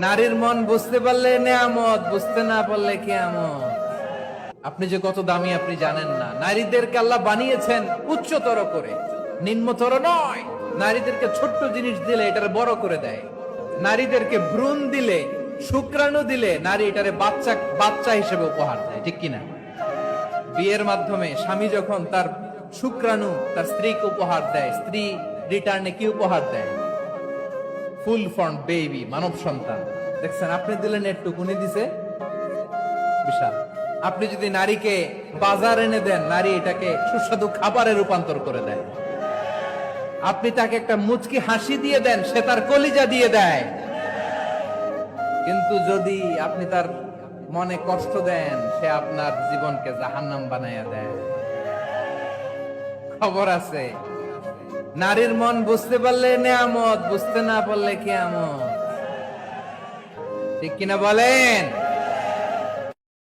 নারীর মন বুঝতে পারলে নেয়ামত, বুঝতে না পারলে কিয়ামত। আপনি যে কত দামি আপনি জানেন না। নারীদেরকে আল্লাহ বানিয়েছেন উচ্চতর করে, নিম্নতর নয়। নারীদেরকে ছোট্ট জিনিস দিলে এটারে বড় করে দেয়। নারীদেরকে ভ্রূণ দিলে, শুক্রাণু দিলে নারী এটারে বাচ্চা বাচ্চা হিসেবে উপহার দেয়, ঠিক কিনা? বিয়ের মাধ্যমে স্বামী যখন তার শুক্রাণু তার স্ত্রীকে উপহার দেয়, স্ত্রী রিটার্নে কি উপহার দেয়? ফুল ফর্ম বেবি, মানব সন্তান। দেখছেন, আপনি দিলেন একটু, উনি দিছে বিশাল। আপনি যদি নারীকে বাজার এনে দেন, নারী এটাকে সুস্বাদু খাবারে রূপান্তর করে দেয়। আপনি তাকে একটা মুচকি হাসি দিয়ে দেন, সে তার কলিজা দিয়ে দেয়। কিন্তু যদি আপনি তার মনে কষ্ট দেন, সে আপনার জীবনকে জাহান্নাম বানাইয়া দেয়। খবর আছে, নারীর মন বুঝতে পারলে নেয়ামত, বুঝতে না পারলে কিয়ামত। ঠিক কিনা বলেন?